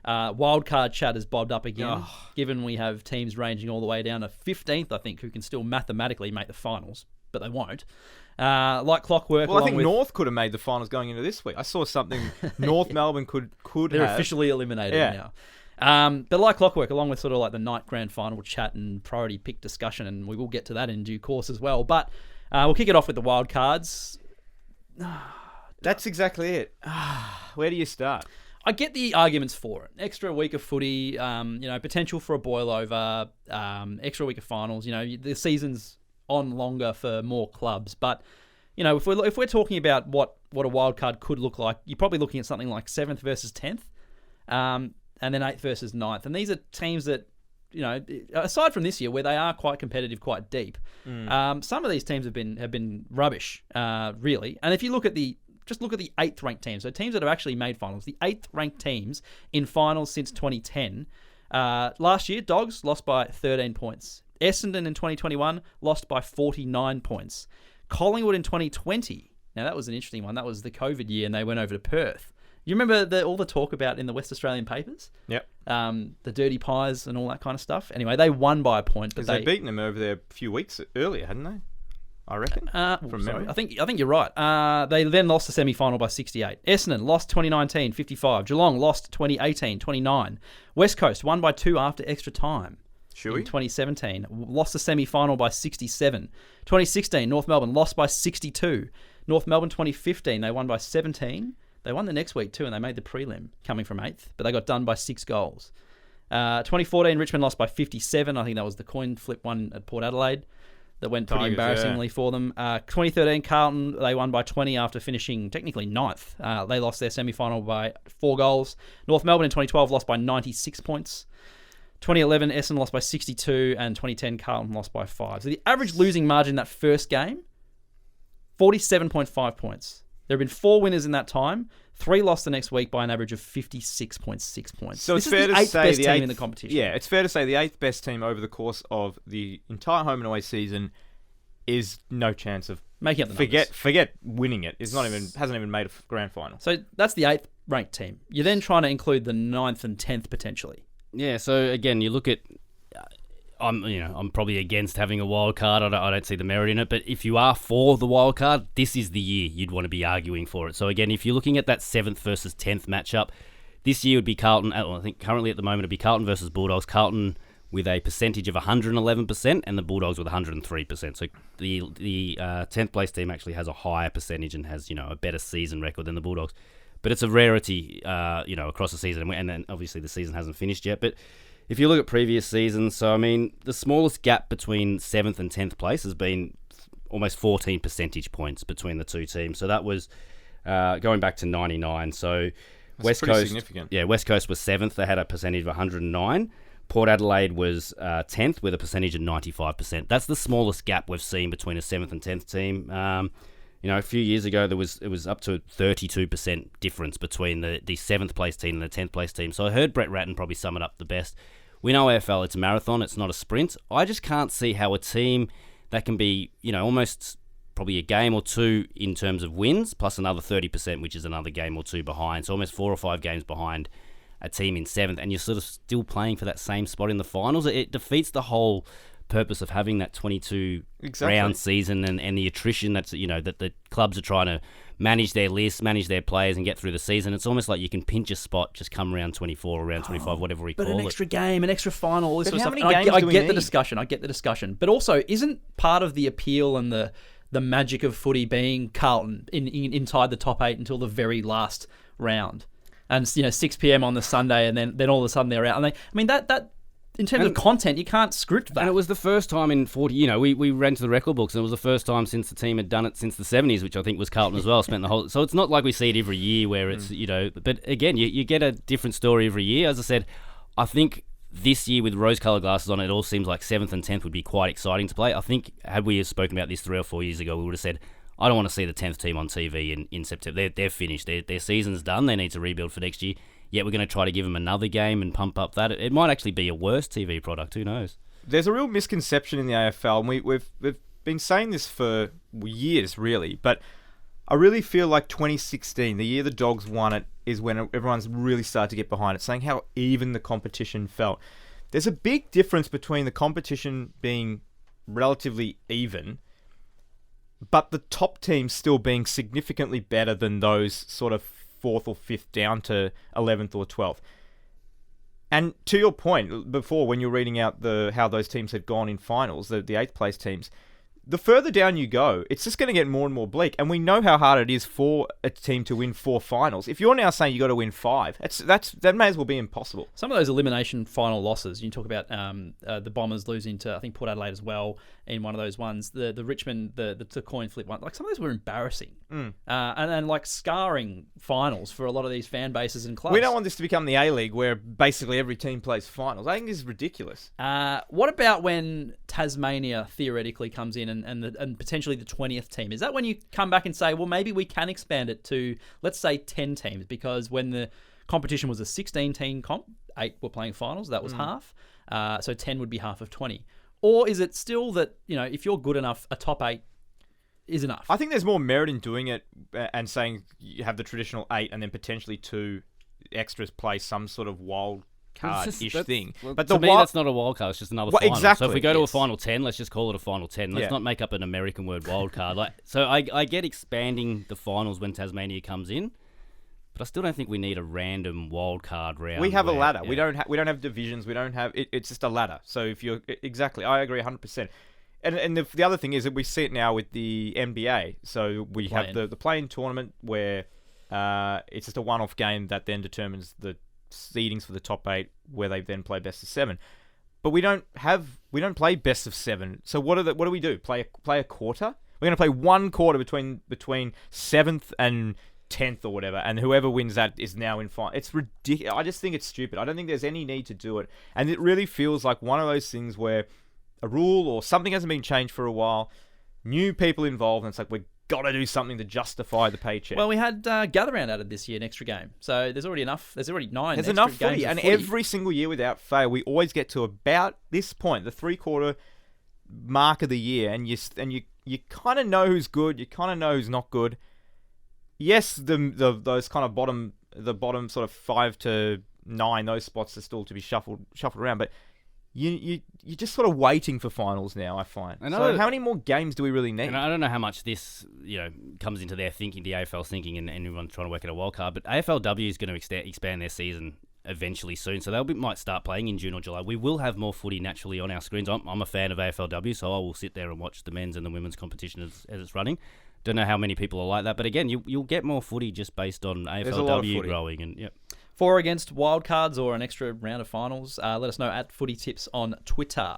Wildcard chat has bobbed up again, given we have teams ranging all the way down to 15th, I think, who can still mathematically make the finals, but they won't. Like clockwork. Well, I think North could have made the finals going into this week. I saw something North Melbourne could They're have. officially eliminated now. But like clockwork, along with sort of like the night grand final chat and priority pick discussion, and we will get to that in due course as well. But we'll kick it off with the wild cards. That's exactly it. Where do you start? I get the arguments for it. Extra week of footy, potential for a boil over, extra week of finals. The season's on longer for more clubs. But, if we're talking about what a wild card could look like, you're probably looking at something like 7th versus 10th, and then 8th versus 9th. And these are teams that, aside from this year where they are quite competitive, quite deep, some of these teams have been rubbish, really. And if you look at just look at the 8th ranked teams, so teams that have actually made finals, the 8th ranked teams in finals since 2010. Last year, Dogs lost by 13 points. Essendon in 2021 lost by 49 points. Collingwood in 2020, now that was an interesting one. That was the COVID year and they went over to Perth. You remember all the talk about in the West Australian papers? Yep. The dirty pies and all that kind of stuff. Anyway, they won by a point. Because they'd beaten them over there a few weeks earlier, hadn't they? I reckon. From memory. I think you're right. They then lost the semi-final by 68. Essendon lost 2019, 55. Geelong lost 2018, 29. West Coast won by 2 after extra time. In 2017, lost the semi-final by 67. 2016, North Melbourne lost by 62. North Melbourne 2015, they won by 17. They won the next week too, and they made the prelim, coming from 8th, but they got done by 6 goals. 2014, Richmond lost by 57. I think that was the coin flip one at Port Adelaide that went pretty embarrassingly for them. 2013, Carlton, they won by 20 after finishing technically 9th. They lost their semi-final by 4 goals. North Melbourne in 2012 lost by 96 points. 2011, Essendon lost by 62, and 2010, Carlton lost by 5. So the average losing margin in that first game, 47.5 points. There have been 4 winners in that time. 3 lost the next week by an average of 56.6 points. So this it's fair is the to 8th say best the team 8th, in the competition. Yeah, it's fair to say the 8th best team over the course of the entire home and away season is no chance of making up the numbers. Forget winning it. Hasn't even made a grand final. So that's the 8th ranked team. You're then trying to include the 9th and 10th potentially. Yeah, so again, you look at, I'm probably against having a wild card. I don't see the merit in it. But if you are for the wild card, this is the year you'd want to be arguing for it. So again, if you're looking at that 7th versus 10th matchup, this year would be Carlton. I think currently at the moment it'd be Carlton versus Bulldogs. Carlton with a percentage of 111% and the Bulldogs with 103%. So the 10th place team actually has a higher percentage and has a better season record than the Bulldogs. But it's a rarity, across the season. And then obviously the season hasn't finished yet. But if you look at previous seasons, so I mean, the smallest gap between 7th and 10th place has been almost 14 percentage points between the two teams. So that was going back to 99. So That's West pretty Coast, significant. Yeah, West Coast was 7th. They had a percentage of 109. Port Adelaide was 10th with a percentage of 95%. That's the smallest gap we've seen between a 7th and 10th team. A few years ago, it was up to 32% difference between the 7th place team and the 10th place team. So I heard Brett Ratton probably sum it up the best. We know AFL, it's a marathon, it's not a sprint. I just can't see how a team that can be, almost probably a game or 2 in terms of wins, plus another 30%, which is another game or 2 behind. So almost 4 or 5 games behind a team in 7th, and you're sort of still playing for that same spot in the finals. It defeats the whole purpose of having that 22 round season and the attrition that the clubs are trying to manage their lists, manage their players and get through the season. It's almost like you can pinch a spot just come round 24 or round 25, whatever we call it. But an extra game, an extra final, all this sort of stuff. I get the discussion. But also, isn't part of the appeal and the magic of footy being Carlton inside the top 8 until the very last round? And 6 p.m. on the Sunday, and then all of a sudden they're out. And that in terms of content, you can't script that. And it was the first time in 40, we ran to the record books, and it was the first time since the team had done it since the 70s, which I think was Carlton as well, spent the whole... So it's not like we see it every year where it's, But again, you get a different story every year. As I said, I think this year with rose-coloured glasses on, it all seems like 7th and 10th would be quite exciting to play. I think had we spoken about this 3 or 4 years ago, we would have said, I don't want to see the 10th team on TV in September. They're finished. Their season's done. They need to rebuild for next year. Yet we're going to try to give them another game and pump up that. It might actually be a worse TV product. Who knows? There's a real misconception in the AFL, and we've been saying this for years, really. But I really feel like 2016, the year the Dogs won it, is when everyone's really started to get behind it, saying how even the competition felt. There's a big difference between the competition being relatively even, but the top teams still being significantly better than those sort of 4th or 5th down to 11th or 12th. And to your point before, when you're reading out how those teams have gone in finals, the 8th place teams, the further down you go, it's just going to get more and more bleak. And we know how hard it is for a team to win 4 finals. If you're now saying you got to win 5, that may as well be impossible. Some of those elimination final losses, you talk about the Bombers losing to, I think, Port Adelaide as well in one of those ones. The Richmond, the coin flip one. Like, some of those were embarrassing. And like scarring finals for a lot of these fan bases and clubs. We don't want this to become the A-League where basically every team plays finals. I think this is ridiculous. What about when Tasmania theoretically comes in and potentially the 20th team? Is that when you come back and say, well, maybe we can expand it to, let's say, 10 teams? Because when the competition was a 16-team comp, 8 were playing finals, that was half. So 10 would be half of 20. Or is it still that, if you're good enough, a top 8 is enough? I think there's more merit in doing it and saying you have the traditional 8 and then potentially 2 extras play some sort of wild card-ish thing. But to me, that's not a wild card. It's just another final. Exactly. So if we go to a final 10, let's just call it a final 10. Let's not make up an American word, wild card. So I get expanding the finals when Tasmania comes in, but I still don't think we need a random wild card round. We have a ladder. We don't have divisions. We don't have. It's just a ladder. So if you're exactly, I agree 100%. And the other thing is that we see it now with the NBA. So we have the play-in tournament where it's just a one-off game that then determines the seedings for the top 8, where they then play best of 7. But we don't play best of 7. So what do we do? Play a quarter? We're going to play one quarter between 7th and 10th or whatever, and whoever wins that is now in final. It's ridiculous. I just think it's stupid. I don't think there's any need to do it. And it really feels like one of those things where a rule or something hasn't been changed for a while, new people involved, and it's like, we've got to do something to justify the paycheck. Well, we had Gather Round added this year, an extra game. So there's already enough. There's already 9 There's extra enough games footy. of And footy. every single year without fail, we always get to about this point, the 3/4 mark of the year, and you kind of know who's good, you kind of know who's not good. Yes, those kind of bottom sort of 5 to 9, those spots are still to be shuffled around, but you're just sort of waiting for finals now, I find. So how many more games do we really need? And I don't know how much this comes into their thinking, the AFL's thinking, and everyone's trying to work out a wild card, but AFLW is going to expand their season eventually soon, so they might start playing in June or July. We will have more footy naturally on our screens. I'm a fan of AFLW, so I will sit there and watch the men's and the women's competition as it's running. Don't know how many people are like that, but again, you'll get more footy just based on AFLW growing. And yep. For or against wildcards or an extra round of finals, let us know at Footy Tips on Twitter.